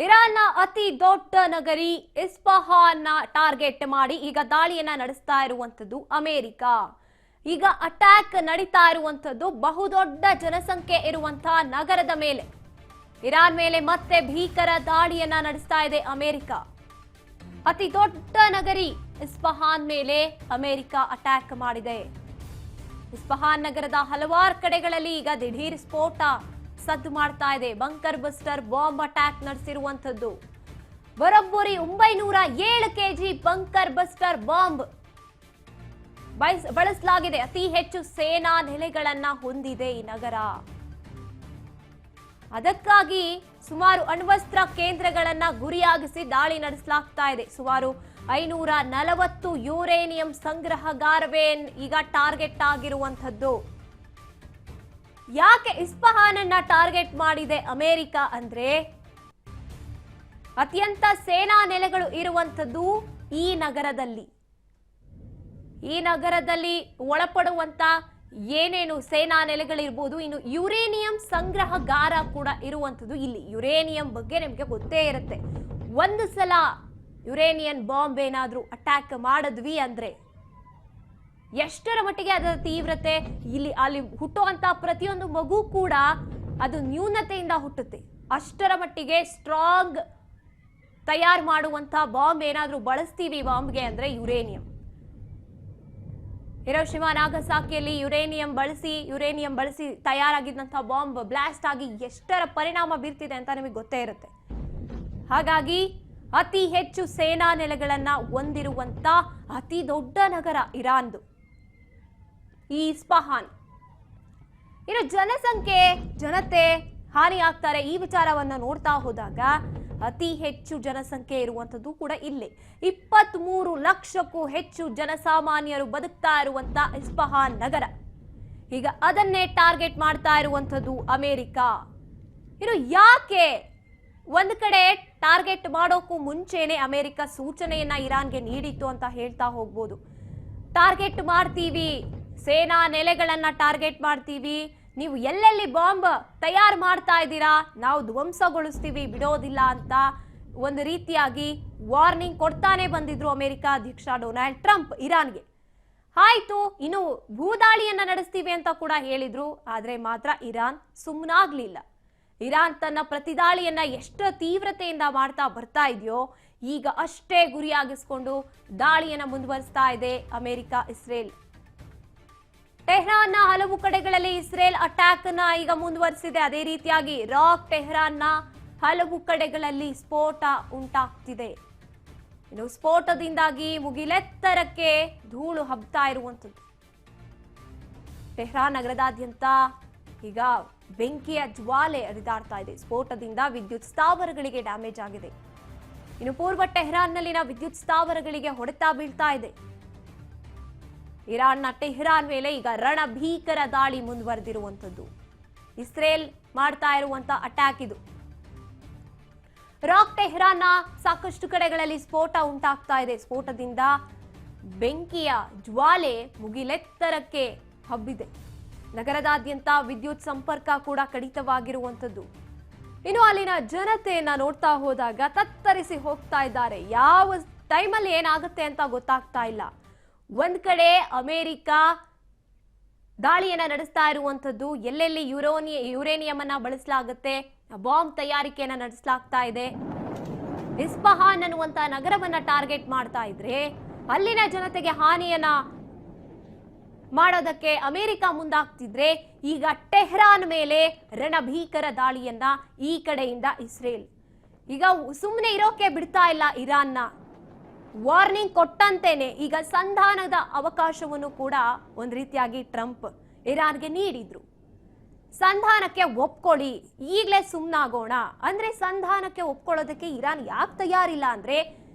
ಇರಾನ್ನ ಅತಿ ದೊಡ್ಡ ನಗರಿ ಇಸ್ಫಹಾನ್ನ ಟಾರ್ಗೆಟ್ ಮಾಡಿ ಈಗ ದಾಳಿಯನ್ನ ನಡೆಸ್ತಾ ಇರುವಂತದ್ದು ಅಮೆರಿಕ. ಈಗ ಅಟ್ಯಾಕ್ ನಡೀತಾ ಇರುವಂತದ್ದು ಬಹುದೊಡ್ಡ ಜನಸಂಖ್ಯೆ ಇರುವಂತಹ ನಗರದ ಮೇಲೆ. ಇರಾನ್ ಮೇಲೆ ಮತ್ತೆ ಭೀಕರ ದಾಳಿಯನ್ನ ನಡೆಸ್ತಾ ಇದೆ ಅಮೆರಿಕ. ಅತಿ ದೊಡ್ಡ ನಗರಿ ಇಸ್ಫಹಾನ್ ಮೇಲೆ ಅಮೆರಿಕ ಅಟ್ಯಾಕ್ ಮಾಡಿದೆ. ಇಸ್ಫಹಾನ್ ನಗರದ ಹಲವಾರು ಕಡೆಗಳಲ್ಲಿ ಈಗ ದಿಢೀರ್ ಸ್ಫೋಟ ಸದ್ದು ಮಾಡ್ತಾ ಇದೆ. ಬಂಕರ್ ಬಸ್ಟರ್ ಬಾಂಬ್ ಅಟ್ಯಾಕ್ ನಡೆಸಿರುವಂತದ್ದು. ಬರೋಬ್ಬರಿ 907 ಕೆಜಿ ಬಂಕರ್ ಬಸ್ಟರ್ ಬಾಂಬ್ ಬಳಸಲಾಗಿದೆ. ಅತಿ ಹೆಚ್ಚು ಸೇನಾ ನೆಲೆಗಳನ್ನ ಹೊಂದಿದೆ ಈ ನಗರ. ಅದಕ್ಕಾಗಿ ಸುಮಾರು ಅಣ್ವಸ್ತ್ರ ಕೇಂದ್ರಗಳನ್ನ ಗುರಿಯಾಗಿಸಿ ದಾಳಿ ನಡೆಸಲಾಗ್ತಾ ಇದೆ. ಸುಮಾರು 540 ಯುರೇನಿಯಂ ಸಂಗ್ರಹಗಾರವೇ ಈಗ ಟಾರ್ಗೆಟ್ ಆಗಿರುವಂತದ್ದು. ಯಾಕೆ ಇಸ್ಫಹಾನ್ ಅನ್ನ ಟಾರ್ಗೆಟ್ ಮಾಡಿದೆ ಅಮೆರಿಕ ಅಂದ್ರೆ, ಅತ್ಯಂತ ಸೇನಾ ನೆಲೆಗಳು ಇರುವಂತದ್ದು ಈ ನಗರದಲ್ಲಿ. ಈ ನಗರದಲ್ಲಿ ಒಳಪಡುವಂತ ಏನೇನು ಸೇನಾ ನೆಲೆಗಳಿರ್ಬೋದು, ಇನ್ನು ಯುರೇನಿಯಂ ಸಂಗ್ರಹಗಾರ ಕೂಡ ಇರುವಂತದ್ದು ಇಲ್ಲಿ. ಯುರೇನಿಯಂ ಬಗ್ಗೆ ನಿಮಗೆ ಗೊತ್ತೇ ಇರುತ್ತೆ. ಒಂದು ಸಲ ಯುರೇನಿಯಂ ಬಾಂಬ್ ಏನಾದ್ರೂ ಅಟ್ಯಾಕ್ ಮಾಡಿದ್ವಿ ಅಂದ್ರೆ ಎಷ್ಟರ ಮಟ್ಟಿಗೆ ಅದರ ತೀವ್ರತೆ, ಅಲ್ಲಿ ಹುಟ್ಟುವಂತ ಪ್ರತಿಯೊಂದು ಮಗು ಕೂಡ ಅದು ನ್ಯೂನತೆಯಿಂದ ಹುಟ್ಟುತ್ತೆ. ಅಷ್ಟರ ಮಟ್ಟಿಗೆ ಸ್ಟ್ರಾಂಗ್ ತಯಾರು ಮಾಡುವಂತ ಬಾಂಬ್ ಏನಾದ್ರೂ ಬಳಸ್ತೀವಿ ಬಾಂಬ್ಗೆ ಅಂದ್ರೆ ಯುರೇನಿಯಂ. ಹಿರೋಶಿಮಾ ನಾಗಸಾಕಿಯಲ್ಲಿ ಯುರೇನಿಯಂ ಬಳಸಿ ತಯಾರಾಗಿದ್ದಂತಹ ಬಾಂಬ್ ಬ್ಲಾಸ್ಟ್ ಆಗಿ ಎಷ್ಟರ ಪರಿಣಾಮ ಬೀರ್ತಿದೆ ಅಂತ ನಿಮಗೆ ಗೊತ್ತೇ ಇರುತ್ತೆ. ಹಾಗಾಗಿ ಅತಿ ಹೆಚ್ಚು ಸೇನಾ ನೆಲೆಗಳನ್ನ ಹೊಂದಿರುವಂತ ಅತಿ ದೊಡ್ಡ ನಗರ ಇರಾನ್ದು ಈ ಇಸ್ಫಹಾನ್. ಇನ್ನು ಜನತೆ ಹಾನಿ ಆಗ್ತಾರೆ. ಈ ವಿಚಾರವನ್ನ ನೋಡ್ತಾ ಹೋದಾಗ ಅತಿ ಹೆಚ್ಚು ಜನಸಂಖ್ಯೆ ಇರುವಂತದ್ದು ಕೂಡ ಇಲ್ಲೇ. 23 ಲಕ್ಷಕ್ಕೂ ಹೆಚ್ಚು ಜನಸಾಮಾನ್ಯರು ಬದುಕ್ತಾ ಇರುವಂತ ಇಸ್ಫಹಾನ್ ನಗರ. ಈಗ ಅದನ್ನೇ ಟಾರ್ಗೆಟ್ ಮಾಡ್ತಾ ಇರುವಂತದ್ದು ಅಮೆರಿಕ. ಇನ್ನು ಯಾಕೆ ಒಂದ್ ಕಡೆ ಟಾರ್ಗೆಟ್ ಮಾಡೋಕ್ಕೂ ಮುಂಚೆನೆ ಅಮೆರಿಕ ಸೂಚನೆಯನ್ನ ಇರಾನ್ಗೆ ನೀಡಿತ್ತು ಅಂತ ಹೇಳ್ತಾ ಹೋಗ್ಬೋದು. ಟಾರ್ಗೆಟ್ ಮಾಡ್ತೀವಿ, ಸೇನಾ ನೆಲೆಗಳನ್ನ ಟಾರ್ಗೆಟ್ ಮಾಡ್ತೀವಿ, ನೀವು ಎಲ್ಲೆಲ್ಲಿ ಬಾಂಬ್ ತಯಾರು ಮಾಡ್ತಾ ಇದ್ದೀರಾ ನಾವು ಧ್ವಂಸಗೊಳಿಸ್ತೀವಿ, ಬಿಡೋದಿಲ್ಲ ಅಂತ ಒಂದು ರೀತಿಯಾಗಿ ವಾರ್ನಿಂಗ್ ಕೊಡ್ತಾನೆ ಬಂದಿದ್ರು ಅಮೆರಿಕ ಅಧ್ಯಕ್ಷ ಡೊನಾಲ್ಡ್ ಟ್ರಂಪ್ ಇರಾನ್ಗೆ. ಆಯ್ತು, ಇನ್ನು ಭೂದಾಳಿಯನ್ನ ನಡೆಸ್ತೀವಿ ಅಂತ ಕೂಡ ಹೇಳಿದ್ರು. ಆದ್ರೆ ಮಾತ್ರ ಇರಾನ್ ಸುಮ್ಮನಾಗ್ಲಿಲ್ಲ. ಇರಾನ್ ತನ್ನ ಪ್ರತಿದಾಳಿಯನ್ನ ಎಷ್ಟು ತೀವ್ರತೆಯಿಂದ ಮಾಡ್ತಾ ಬರ್ತಾ ಇದೆಯೋ ಈಗ ಅಷ್ಟೇ ಗುರಿಯಾಗಿಸ್ಕೊಂಡು ದಾಳಿಯನ್ನ ಮುಂದುವರಿಸ್ತಾ ಇದೆ ಅಮೆರಿಕ. ಇಸ್ರೇಲ್ ಟೆಹರಾನ್ನ ಹಲವು ಕಡೆಗಳಲ್ಲಿ ಇಸ್ರೇಲ್ ಅಟ್ಯಾಕ್ ನ ಈಗ ಮುಂದುವರಿಸಿದೆ. ಅದೇ ರೀತಿಯಾಗಿ ರಾಕ್ ಟೆಹರಾನ್ನ ಹಲವು ಕಡೆಗಳಲ್ಲಿ ಸ್ಫೋಟ ಉಂಟಾಗ್ತಿದೆ. ಇನ್ನು ಸ್ಫೋಟದಿಂದಾಗಿ ಮುಗಿಲೆತ್ತರಕ್ಕೆ ಧೂಳು ಹಬ್ತಾ ಇರುವಂತದ್ದು. ಟೆಹರಾನ್ ನಗರದಾದ್ಯಂತ ಈಗ ಬೆಂಕಿಯ ಜ್ವಾಲೆ ಹರಿದಾಡ್ತಾ ಇದೆ. ಸ್ಫೋಟದಿಂದ ವಿದ್ಯುತ್ ಸ್ಥಾವರಗಳಿಗೆ ಡ್ಯಾಮೇಜ್ ಆಗಿದೆ. ಇನ್ನು ಪೂರ್ವ ಟೆಹರಾನ್ನಲ್ಲಿನ ವಿದ್ಯುತ್ ಸ್ಥಾವರಗಳಿಗೆ ಹೊಡೆತ ಬೀಳ್ತಾ ಇದೆ. ಇರಾನ್ನ ಟೆಹರಾನ್ ಮೇಲೆ ಈಗ ರಣಭೀಕರ ದಾಳಿ ಮುಂದುವರೆದಿರುವಂತದ್ದು. ಇಸ್ರೇಲ್ ಮಾಡ್ತಾ ಇರುವಂತ ಅಟ್ಯಾಕ್ ಇದು. ರಾಕ್ ಟೆಹರಾನ್ನ ಸಾಕಷ್ಟು ಕಡೆಗಳಲ್ಲಿ ಸ್ಫೋಟ ಉಂಟಾಗ್ತಾ ಇದೆ. ಸ್ಫೋಟದಿಂದ ಬೆಂಕಿಯ ಜ್ವಾಲೆ ಮುಗಿಲೆತ್ತರಕ್ಕೆ ಹಬ್ಬಿದೆ. ನಗರದಾದ್ಯಂತ ವಿದ್ಯುತ್ ಸಂಪರ್ಕ ಕೂಡ ಕಡಿತವಾಗಿರುವಂತದ್ದು. ಇನ್ನು ಅಲ್ಲಿನ ಜನತೆಯನ್ನ ನೋಡ್ತಾ ಹೋದಾಗ ತತ್ತರಿಸಿ ಹೋಗ್ತಾ ಇದ್ದಾರೆ. ಯಾವ ಟೈಮಲ್ಲಿ ಏನಾಗುತ್ತೆ ಅಂತ ಗೊತ್ತಾಗ್ತಾ ಇಲ್ಲ. ಒಂದ್ ಕಡೆ ಅಮೆರಿಕ ದಾಳಿಯನ್ನ ನಡೆಸ್ತಾ ಇರುವಂತದ್ದು, ಎಲ್ಲೆಲ್ಲಿ ಯುರೇನಿಯಂ ಅನ್ನ ಬಳಸಲಾಗುತ್ತೆ, ಬಾಂಬ್ ತಯಾರಿಕೆಯನ್ನ ನಡೆಸಲಾಗ್ತಾ ಇದೆ. ಇಸ್ಫಹಾನ್ ಅನ್ನುವಂತ ನಗರವನ್ನ ಟಾರ್ಗೆಟ್ ಮಾಡ್ತಾ ಇದ್ರೆ ಅಲ್ಲಿನ ಜನತೆಗೆ ಹಾನಿಯನ್ನ ಮಾಡೋದಕ್ಕೆ ಅಮೆರಿಕ ಮುಂದಾಗ್ತಿದ್ರೆ ಈಗ ಟೆಹರಾನ್ ಮೇಲೆ ರಣಭೀಕರ ದಾಳಿಯನ್ನ ಈ ಕಡೆಯಿಂದ ಇಸ್ರೇಲ್ ಈಗ ಸುಮ್ಮನೆ ಇರೋಕೆ ಬಿಡ್ತಾ ಇಲ್ಲ. ಇರಾನ್ನ ವಾರ್ನಿಂಗ್ ಕೊಟ್ಟಂತೇನೆ ಈಗ ಸಂಧಾನದ ಅವಕಾಶವನ್ನು ಕೂಡ ಒಂದ್ ರೀತಿಯಾಗಿ ಟ್ರಂಪ್ ಇರಾನ್ಗೆ ನೀಡಿದ್ರು. ಸಂಧಾನಕ್ಕೆ ಒಪ್ಕೊಳ್ಳಿ, ಈಗಲೇ ಸುಮ್ಮನಾಗೋಣ ಅಂದ್ರೆ ಸಂಧಾನಕ್ಕೆ ಒಪ್ಕೊಳ್ಳೋದಕ್ಕೆ ಇರಾನ್ ಯಾಕೆ ತಯಾರಿಲ್ಲ ಅಂದ್ರೆ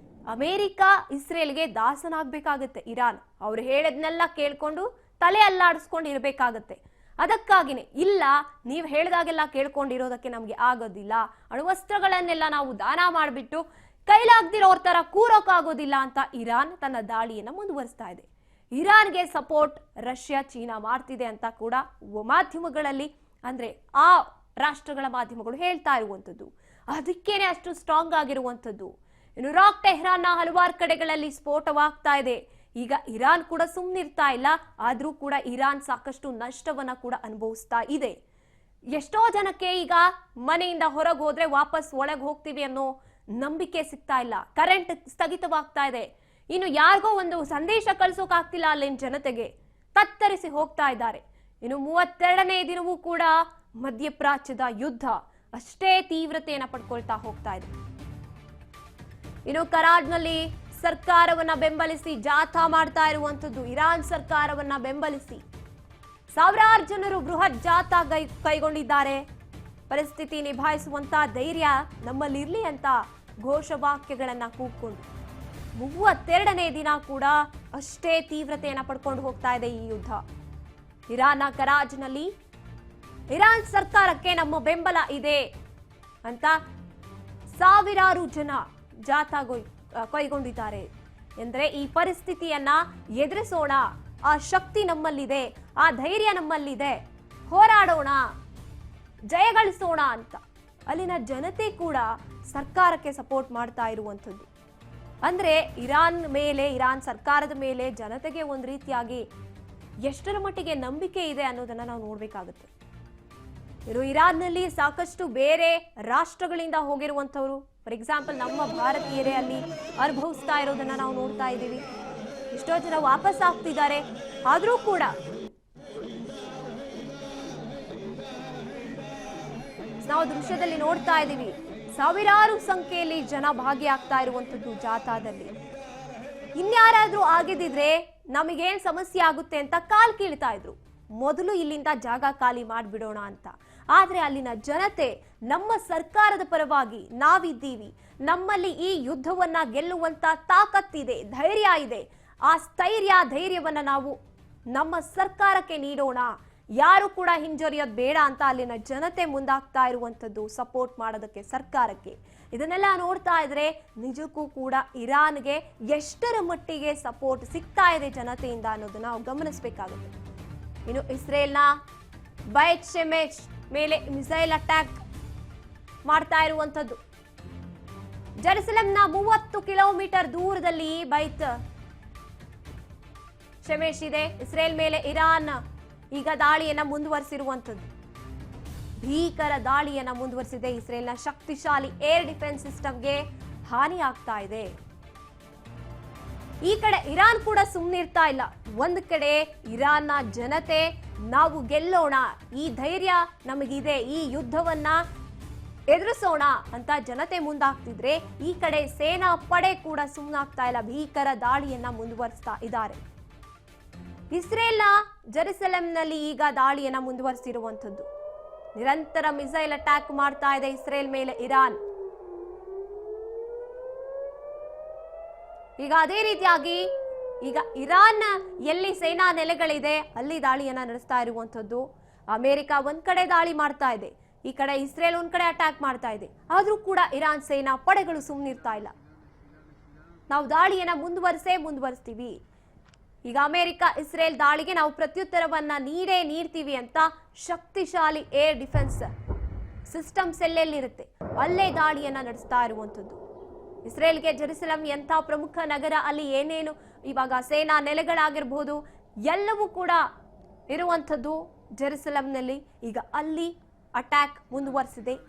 ಅಮೆರಿಕ ಇಸ್ರೇಲ್ಗೆ ದಾಸನಾಗ್ಬೇಕಾಗತ್ತೆ. ಇರಾನ್ ಅವ್ರು ಹೇಳದ್ನೆಲ್ಲ ಕೇಳ್ಕೊಂಡು ತಲೆ ಅಲ್ಲಾಡಿಸ್ಕೊಂಡು ಇರ್ಬೇಕಾಗತ್ತೆ. ಅದಕ್ಕಾಗಿನೇ ಇಲ್ಲ, ನೀವು ಹೇಳಿದಾಗೆಲ್ಲ ಕೇಳ್ಕೊಂಡಿರೋದಕ್ಕೆ ನಮ್ಗೆ ಆಗೋದಿಲ್ಲ, ಅಣ್ವಸ್ತ್ರಗಳನ್ನೆಲ್ಲ ನಾವು ದಾನ ಮಾಡಿಬಿಟ್ಟು ಕೈಲಾಗ್ದಿರೋರ್ ತರ ಕೂರೋಕ್ಕಾಗೋದಿಲ್ಲ ಅಂತ ಇರಾನ್ ತನ್ನ ದಾಳಿಯನ್ನ ಮುಂದುವರಿಸ್ತಾ ಇದೆ. ಇರಾನ್ಗೆ ಸಪೋರ್ಟ್ ರಷ್ಯಾ ಚೀನಾ ಮಾಡ್ತಿದೆ ಅಂತ ಕೂಡ ಮಾಧ್ಯಮಗಳಲ್ಲಿ ಅಂದ್ರೆ ಆ ರಾಷ್ಟ್ರಗಳ ಮಾಧ್ಯಮಗಳು ಹೇಳ್ತಾ ಇರುವಂತದ್ದು. ಅದಕ್ಕೇನೆ ಅಷ್ಟು ಸ್ಟ್ರಾಂಗ್ ಆಗಿರುವಂಥದ್ದು. ಇನ್ನು ಇರಾಕ್ ಟೆಹರಾನ್ನ ಹಲವಾರು ಕಡೆಗಳಲ್ಲಿ ಸ್ಫೋಟವಾಗ್ತಾ ಇದೆ. ಈಗ ಇರಾನ್ ಕೂಡ ಸುಮ್ಮನಿರ್ತಾ ಇಲ್ಲ. ಆದ್ರೂ ಕೂಡ ಇರಾನ್ ಸಾಕಷ್ಟು ನಷ್ಟವನ್ನ ಕೂಡ ಅನುಭವಿಸ್ತಾ ಇದೆ. ಎಷ್ಟೋ ಜನಕ್ಕೆ ಈಗ ಮನೆಯಿಂದ ಹೊರಗೆ ಹೋದ್ರೆ ವಾಪಸ್ ಒಳಗೆ ಹೋಗ್ತೀವಿ ಅನ್ನೋ ನಂಬಿಕೆ ಸಿಗ್ತಾ ಇಲ್ಲ. ಕರೆಂಟ್ ಸ್ಥಗಿತವಾಗ್ತಾ ಇದೆ. ಇನ್ನು ಯಾರಿಗೋ ಒಂದು ಸಂದೇಶ ಕಳ್ಸೋಕ್ ಆಗ್ತಿಲ್ಲ ಅಲ್ಲಿನ ಜನತೆಗೆ. ತತ್ತರಿಸಿ ಹೋಗ್ತಾ ಇದ್ದಾರೆ. ಇನ್ನು 32ನೇ ದಿನವೂ ಕೂಡ ಮಧ್ಯಪ್ರಾಚ್ಯದ ಯುದ್ಧ ಅಷ್ಟೇ ತೀವ್ರತೆಯನ್ನ ಪಡ್ಕೊಳ್ತಾ ಹೋಗ್ತಾ ಇದೆ. ಇನ್ನು ಕರಾಡ್ನಲ್ಲಿ ಸರ್ಕಾರವನ್ನ ಬೆಂಬಲಿಸಿ ಜಾಥಾ ಮಾಡ್ತಾ ಇರುವಂತದ್ದು, ಇರಾನ್ ಸರ್ಕಾರವನ್ನ ಬೆಂಬಲಿಸಿ ಸಾವಿರಾರು ಜನರು ಬೃಹತ್ ಜಾಥಾ ಕೈಗೊಂಡಿದ್ದಾರೆ. ಪರಿಸ್ಥಿತಿ ನಿಭಾಯಿಸುವಂತ ಧೈರ್ಯ ನಮ್ಮಲ್ಲಿರ್ಲಿ ಅಂತ ಘೋಷವಾಕ್ಯಗಳನ್ನ ಕೂಗ್ಕೊಂಡು 32ನೇ ದಿನ ಕೂಡ ಅಷ್ಟೇ ತೀವ್ರತೆಯನ್ನ ಪಡ್ಕೊಂಡು ಹೋಗ್ತಾ ಇದೆ ಈ ಯುದ್ಧ. ಇರಾನ್ನ ಕರಾಜ್ನಲ್ಲಿ ಇರಾನ್ ಸರ್ಕಾರಕ್ಕೆ ನಮ್ಮ ಬೆಂಬಲ ಇದೆ ಅಂತ ಸಾವಿರಾರು ಜನ ಜಾಥಾ ಕೈಗೊಂಡಿದ್ದಾರೆ. ಎಂದ್ರೆ ಈ ಪರಿಸ್ಥಿತಿಯನ್ನ ಎದುರಿಸೋಣ, ಆ ಶಕ್ತಿ ನಮ್ಮಲ್ಲಿದೆ, ಆ ಧೈರ್ಯ ನಮ್ಮಲ್ಲಿದೆ, ಹೋರಾಡೋಣ, ಜಯಗಳಿಸೋಣ ಅಂತ ಅಲ್ಲಿನ ಜನತೆ ಕೂಡ ಸರ್ಕಾರಕ್ಕೆ ಸಪೋರ್ಟ್ ಮಾಡ್ತಾ ಇರುವಂಥದ್ದು. ಅಂದ್ರೆ ಇರಾನ್ ಸರ್ಕಾರದ ಮೇಲೆ ಜನತೆಗೆ ಒಂದು ರೀತಿಯಾಗಿ ಎಷ್ಟರ ಮಟ್ಟಿಗೆ ನಂಬಿಕೆ ಇದೆ ಅನ್ನೋದನ್ನ ನಾವು ನೋಡ್ಬೇಕಾಗುತ್ತೆ. ಇನ್ನು ಇರಾನ್ನಲ್ಲಿ ಸಾಕಷ್ಟು ಬೇರೆ ರಾಷ್ಟ್ರಗಳಿಂದ ಹೋಗಿರುವಂತವ್ರು, ಫಾರ್ ಎಕ್ಸಾಂಪಲ್ ನಮ್ಮ ಭಾರತೀಯರೇ ಅಲ್ಲಿ ಅನುಭವಿಸ್ತಾ ಇರೋದನ್ನ ನಾವು ನೋಡ್ತಾ ಇದ್ದೀವಿ. ಎಷ್ಟೋ ಜನ ವಾಪಸ್ ಆಗ್ತಿದ್ದಾರೆ. ಆದ್ರೂ ಕೂಡ ನಾವು ದೃಶ್ಯದಲ್ಲಿ ನೋಡ್ತಾ ಇದ್ದೀವಿ, ಸಾವಿರಾರು ಸಂಖ್ಯೆಯಲ್ಲಿ ಜನ ಭಾಗಿಯಾಗ್ತಾ ಇರುವಂತದ್ದು ಜಾಥಾದಲ್ಲಿ. ಇನ್ಯಾರಾದ್ರೂ ಆಗಿದ್ರೆ ನಮಗೇನ್ ಸಮಸ್ಯೆ ಆಗುತ್ತೆ ಅಂತ ಕಾಲ್ ಕೀಳ್ತಾ ಇದ್ರು. ಮೊದಲು ಇಲ್ಲಿಂದ ಜಾಗ ಖಾಲಿ ಮಾಡಿಬಿಡೋಣ ಅಂತ. ಆದ್ರೆ ಅಲ್ಲಿನ ಜನತೆ ನಮ್ಮ ಸರ್ಕಾರದ ಪರವಾಗಿ ನಾವಿದ್ದೀವಿ, ನಮ್ಮಲ್ಲಿ ಈ ಯುದ್ಧವನ್ನ ಗೆಲ್ಲುವಂತ ತಾಕತ್ತಿದೆ, ಧೈರ್ಯ ಇದೆ, ಆ ಧೈರ್ಯವನ್ನ ನಾವು ನಮ್ಮ ಸರ್ಕಾರಕ್ಕೆ ನೀಡೋಣ, ಯಾರು ಕೂಡ ಹಿಂಜರಿಯೋದು ಬೇಡ ಅಂತ ಅಲ್ಲಿನ ಜನತೆ ಮುಂದಾಗ್ತಾ ಇರುವಂತದ್ದು ಸಪೋರ್ಟ್ ಮಾಡೋದಕ್ಕೆ ಸರ್ಕಾರಕ್ಕೆ. ಇದನ್ನೆಲ್ಲ ನೋಡ್ತಾ ಇದ್ರೆ ನಿಜಕ್ಕೂ ಕೂಡ ಇರಾನ್ಗೆ ಎಷ್ಟರ ಮಟ್ಟಿಗೆ ಸಪೋರ್ಟ್ ಸಿಗ್ತಾ ಇದೆ ಜನತೆಯಿಂದ ಅನ್ನೋದನ್ನ ನಾವು ಗಮನಿಸಬೇಕಾಗುತ್ತೆ. ಇನ್ನು ಇಸ್ರೇಲ್ನ ಬೈತ್ ಶೆಮೆಶ್ ಮೇಲೆ ಮಿಸೈಲ್ ಅಟ್ಯಾಕ್ ಮಾಡ್ತಾ ಇರುವಂತದ್ದು. ಜೆರುಸಲೆಂನ 30 ಕಿಲೋಮೀಟರ್ ದೂರದಲ್ಲಿ ಬೈತ್ ಶೆಮೆಶ್ ಇದೆ. ಇಸ್ರೇಲ್ ಮೇಲೆ ಇರಾನ್ ಈಗ ದಾಳಿಯನ್ನ ಮುಂದುವರಿಸಿರುವಂತದ್ದು, ಭೀಕರ ದಾಳಿಯನ್ನ ಮುಂದುವರಿಸಿದೆ. ಇಸ್ರೇಲ್ನ ಶಕ್ತಿಶಾಲಿ ಏರ್ ಡಿಫೆನ್ಸ್ ಸಿಸ್ಟಮ್ಗೆ ಹಾನಿ ಆಗ್ತಾ ಇದೆ. ಈ ಕಡೆ ಇರಾನ್ ಕೂಡ ಸುಮ್ಮನಿರ್ತಾ ಇಲ್ಲ. ಒಂದ್ ಕಡೆ ಇರಾನ್ನ ಜನತೆ ನಾವು ಗೆಲ್ಲೋಣ, ಈ ಧೈರ್ಯ ನಮಗಿದೆ, ಈ ಯುದ್ಧವನ್ನ ಎದುರಿಸೋಣ ಅಂತ ಜನತೆ ಮುಂದಾಗ್ತಿದ್ರೆ, ಈ ಕಡೆ ಸೇನಾ ಪಡೆ ಕೂಡ ಸುಮ್ಮನಾಗ್ತಾ ಇಲ್ಲ, ಭೀಕರ ದಾಳಿಯನ್ನ ಮುಂದುವರಿಸ್ತಾ ಇದ್ದಾರೆ. ಇಸ್ರೇಲ್ನ ಜೆರುಸಲೆಂನಲ್ಲಿ ಈಗ ದಾಳಿಯನ್ನ ಮುಂದುವರಿಸಿರುವಂತದ್ದು. ನಿರಂತರ ಮಿಸೈಲ್ ಅಟ್ಯಾಕ್ ಮಾಡ್ತಾ ಇದೆ ಇಸ್ರೇಲ್ ಮೇಲೆ ಇರಾನ್. ಈಗ ಅದೇ ರೀತಿಯಾಗಿ ಈಗ ಇರಾನ್ ಎಲ್ಲಿ ಸೇನಾ ನೆಲೆಗಳಿದೆ ಅಲ್ಲಿ ದಾಳಿಯನ್ನ ನಡೆಸ್ತಾ ಇರುವಂತದ್ದು. ಅಮೆರಿಕ ಒಂದ್ ಕಡೆ ದಾಳಿ ಮಾಡ್ತಾ ಇದೆ, ಈ ಕಡೆ ಇಸ್ರೇಲ್ ಒಂದ್ ಕಡೆ ಅಟ್ಯಾಕ್ ಮಾಡ್ತಾ ಇದೆ. ಆದ್ರೂ ಕೂಡ ಇರಾನ್ ಸೇನಾ ಪಡೆಗಳು ಸುಮ್ಮನಿರ್ತಾ ಇಲ್ಲ. ನಾವು ದಾಳಿಯನ್ನ ಮುಂದುವರಿಸ್ತೀವಿ. ಈಗ ಅಮೆರಿಕ ಇಸ್ರೇಲ್ ದಾಳಿಗೆ ನಾವು ಪ್ರತ್ಯುತ್ತರವನ್ನ ನೀಡ್ತೀವಿ ಅಂತ ಶಕ್ತಿಶಾಲಿ ಏರ್ ಡಿಫೆನ್ಸ್ ಸಿಸ್ಟಮ್ಸ್ ಎಲ್ಲೆಲ್ಲಿರುತ್ತೆ ಅಲ್ಲೇ ದಾಳಿಯನ್ನ ನಡೆಸ್ತಾ ಇರುವಂತದ್ದು. ಇಸ್ರೇಲ್ಗೆ ಜೆರುಸಲೆಂ ಎಂಥ ಪ್ರಮುಖ ನಗರ, ಅಲ್ಲಿ ಏನೇನು ಇವಾಗ ಸೇನಾ ನೆಲೆಗಳಾಗಿರ್ಬೋದು ಎಲ್ಲವೂ ಕೂಡ ಇರುವಂಥದ್ದು ಜೆರುಸಲೆಂನಲ್ಲಿ. ಈಗ ಅಲ್ಲಿ ಅಟ್ಯಾಕ್ ಮುಂದುವರಿಸಿದೆ